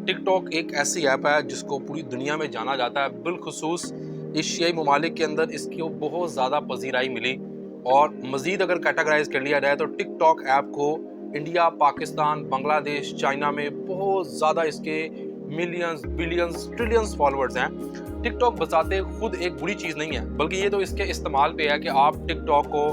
ٹک talk ایک ایسی app ہے جس کو پوری دنیا میں جانا جاتا ہے، بالخصوص ایشیائی ممالک کے اندر اس کی بہت زیادہ پذیرائی ملی، اور مزید اگر کیٹاگرائز کر لیا جائے تو ٹک ٹاک ایپ کو انڈیا، پاکستان، بنگلہ دیش، چائنا میں بہت زیادہ اس کے ملینز، بلینز، ٹریلینز فالوورز ہیں۔ ٹک ٹاک بذات خود ایک بری چیز نہیں ہے، بلکہ یہ تو اس کے استعمال پہ ہے کہ آپ ٹک ٹاک کو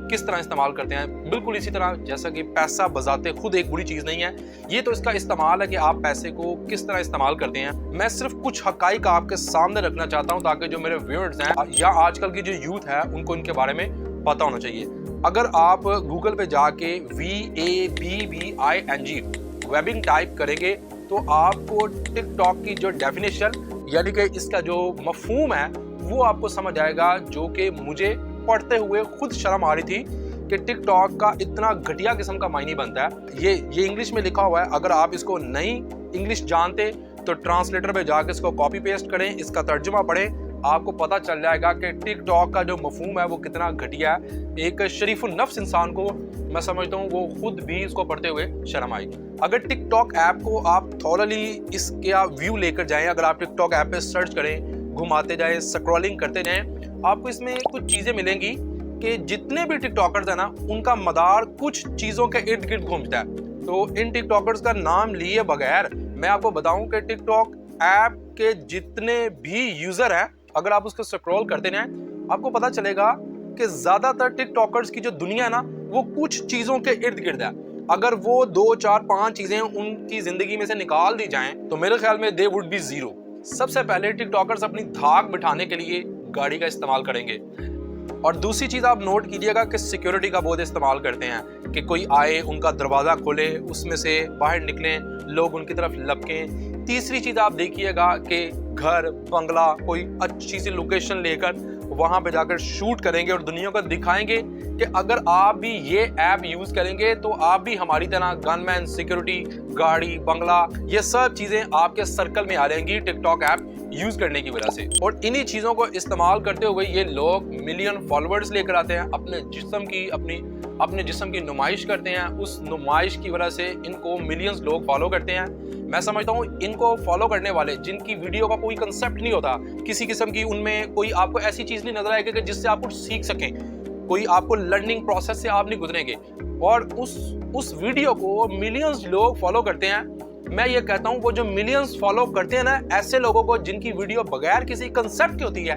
کس طرح استعمال کرتے ہیں۔ بالکل اسی طرح جیسا کہ پیسہ بذات خود ایک بری چیز نہیں ہے، یہ تو اس کا استعمال ہے کہ آپ پیسے کو کس طرح استعمال کرتے ہیں۔ میں صرف کچھ حقائق آپ کے سامنے رکھنا چاہتا ہوں تاکہ جو میرے ویورز ہیں یا آج کل کی جو یوتھ ہے ان کو ان کے بارے میں پتہ ہونا چاہیے۔ اگر آپ گوگل پہ جا کے VABBING ویبنگ ٹائپ کریں گے تو آپ کو ٹک ٹاک کی جو ڈیفینیشن یعنی کہ اس کا جو مفہوم ہے وہ آپ کو سمجھ آئے گا، جو کہ مجھے پڑھتے ہوئے خود شرم آ رہی تھی کہ ٹک ٹاک کا اتنا گھٹیا قسم کا معنی بنتا ہے۔ یہ انگلش میں لکھا ہوا ہے، اگر آپ اس کو نہیں انگلش جانتے تو ٹرانسلیٹر پہ جا کے اس کو کاپی پیسٹ کریں، اس کا ترجمہ پڑھیں، آپ کو پتہ چل جائے گا کہ ٹک ٹاک کا جو مفہوم ہے وہ کتنا گھٹیا ہے۔ ایک شریف النفس انسان کو میں سمجھتا ہوں وہ خود بھی اس کو پڑھتے ہوئے شرم آئی۔ اگر ٹک ٹاک ایپ کو آپ تھورلی اس کا ویو لے کر جائیں، اگر آپ ٹک ٹاک ایپ پہ سرچ کریں، گھماتے جائیں، سکرولنگ کرتے جائیں، آپ کو اس میں کچھ چیزیں ملیں گی کہ جتنے بھی ٹک ٹاکرز ہیں نا ان کا مدار کچھ چیزوں کے ارد گرد گھومتا ہے۔ تو ان ٹک ٹاکرز کا نام لیے بغیر میں آپ کو بتاؤں کہ ٹک ٹاک ایپ کے جتنے بھی یوزر ہیں، اگر آپ اس کو سکرول کرتے ہیں آپ کو پتہ چلے گا کہ زیادہ تر ٹک ٹاکرز کی جو دنیا ہے نا وہ کچھ چیزوں کے ارد گرد ہے۔ اگر وہ 2، 4، 5 چیزیں ان کی زندگی میں سے نکال دی جائیں تو میرے خیال میں دے وڈ بی زیرو۔ سب سے پہلے ٹک ٹاکرز اپنی دھاک بٹھانے کے لیے گاڑی کا استعمال کریں گے، اور دوسری چیز آپ نوٹ کیجیے گا کہ سیکیورٹی کا بہت استعمال کرتے ہیں کہ کوئی آئے ان کا دروازہ کھولے، اس میں سے باہر نکلیں، لوگ ان کی طرف لپکیں۔ تیسری چیز آپ دیکھیے گا کہ گھر، بنگلہ، کوئی اچھی سی لوکیشن لے کر وہاں پہ جا کر شوٹ کریں گے اور دنیا کو دکھائیں گے کہ اگر آپ بھی یہ ایپ یوز کریں گے تو آپ بھی ہماری طرح گن مین، سیکیورٹی، گاڑی، بنگلہ، یہ سب چیزیں آپ کے سرکل میں آ جائیں گی ٹک ٹاک ایپ یوز کرنے کی وجہ سے۔ اور انہی چیزوں کو استعمال کرتے ہوئے یہ لوگ ملین فالوورز لے کر آتے ہیں، اپنے جسم کی نمائش کرتے ہیں، اس نمائش کی وجہ سے ان کو ملینز لوگ فالو کرتے ہیں۔ میں سمجھتا ہوں ان کو فالو کرنے والے جن کی ویڈیو کا کوئی کنسیپٹ نہیں ہوتا، کسی قسم کی ان میں کوئی آپ کو ایسی چیز نہیں نظر آئے گی کہ جس سے آپ کچھ سیکھ سکیں، کوئی آپ کو لرننگ پروسیس سے آپ نہیں گزریں گے، اور اس ویڈیو کو ملینز لوگ فالو کرتے ہیں۔ میں یہ کہتا ہوں وہ جو ملینز فالو کرتے ہیں نا ایسے لوگوں کو جن کی ویڈیو بغیر کسی کنسیپٹ کی ہوتی ہے،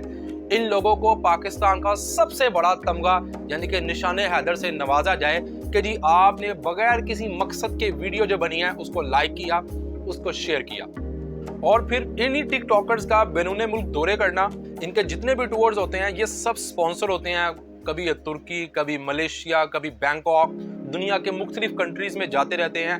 ان لوگوں کو پاکستان کا سب سے بڑا تمغہ یعنی کہ نشان حیدر سے نوازا جائے کہ جی آپ نے بغیر کسی مقصد کے ویڈیو جو بنی ہے اس کو لائک کیا، اس کو شیئر کیا، اور پھر انہی ٹک ٹاکرز کا بیرون ملک دورے کرنا۔ ان کے جتنے بھی ٹورز ہوتے ہیں یہ سب سپانسر ہوتے ہیں، کبھی ترکی، کبھی ملیشیا، کبھی بینکاک، دنیا کے مختلف کنٹریز میں جاتے رہتے ہیں،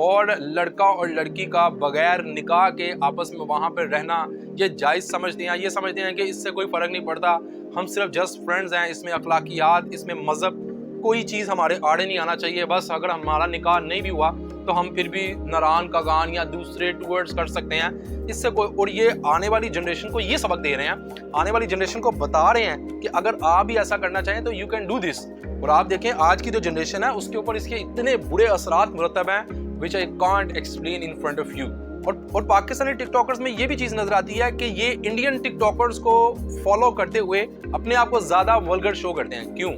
اور لڑکا اور لڑکی کا بغیر نکاح کے آپس میں وہاں پہ رہنا یہ جائز سمجھتے ہیں۔ یہ سمجھتے ہیں کہ اس سے کوئی فرق نہیں پڑتا، ہم صرف جسٹ فرینڈز ہیں، اس میں اخلاقیات، اس میں مذہب کوئی چیز ہمارے آڑے نہیں آنا چاہیے، بس اگر ہمارا نکاح نہیں بھی ہوا تو ہم پھر بھی نران کاغان یا دوسرے ٹورز کر سکتے ہیں، اس سے کوئی۔ اور یہ آنے والی جنریشن کو یہ سبق دے رہے ہیں، آنے والی جنریشن کو بتا رہے ہیں کہ اگر آپ بھی ایسا کرنا چاہیں تو یو کین ڈو دس۔ اور آپ دیکھیں آج کی جو جنریشن ہے اس کے اوپر اس کے اتنے برے اثرات مرتب ہیں which I can't explain in front of you۔ اور پاکستانی ٹک ٹاکرز میں یہ بھی چیز نظر آتی ہے کہ یہ انڈین ٹک ٹاکرز کو فالو کرتے ہوئے اپنے آپ کو زیادہ ولگر شو کرتے ہیں۔ کیوں؟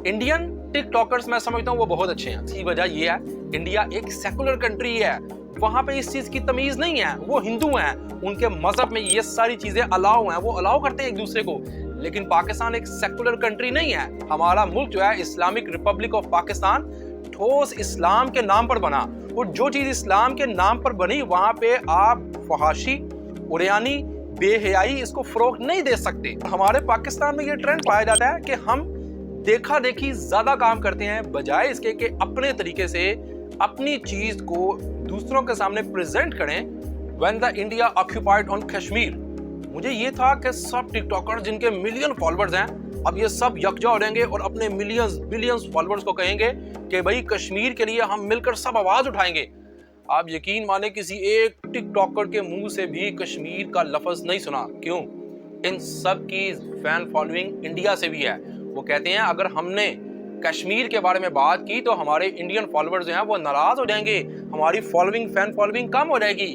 انڈین ٹک ٹاکرز میں سمجھتا ہوں وہ بہت اچھے ہیں۔ اس کی وجہ یہ ہے انڈیا ایک سیکولر کنٹری ہے، وہاں پہ اس چیز کی تمیز نہیں ہے، وہ ہندو ہیں، ان کے مذہب میں یہ ساری چیزیں الاؤ ہیں، وہ الاؤ کرتے ہیں ایک دوسرے کو۔ لیکن پاکستان ایک سیکولر کنٹری نہیں ہے، ہمارا ملک جو ہے اسلامک ریپبلک آف پاکستان ٹھوس اسلام کے نام پر بنا، اور جو چیز اسلام کے نام پر بنی وہاں پہ آپ فحاشی، عریانی، بے حیائی اس کو فروغ نہیں دے سکتے۔ ہمارے پاکستان میں یہ ٹرینڈ پایا جاتا ہے کہ ہم دیکھا دیکھی زیادہ کام کرتے ہیں بجائے اس کے کہ اپنے طریقے سے اپنی چیز کو دوسروں کے سامنے پریزنٹ کریں۔ when the India occupied on Kashmir, مجھے یہ تھا کہ سب ٹک ٹاکر جن کے ملین فالوورز ہیں اب یہ سب یکجا ہو جائیں گے اور اپنے ملینز بلینز فالوورز کو کہیں گے کہ بھائی کشمیر کے لیے ہم مل کر سب آواز اٹھائیں گے۔ آپ یقین مانیں کسی ایک ٹک ٹاکر کے منہ سے بھی کشمیر کا لفظ نہیں سنا۔ کیوں؟ ان سب کی فین فالوئنگ انڈیا سے بھی ہے۔ وہ کہتے ہیں اگر ہم نے کشمیر کے بارے میں بات کی تو ہمارے انڈین فالوورز ہیں وہ ناراض ہو جائیں گے، ہماری فالوئنگ، فین فالوئنگ کم ہو جائے گی۔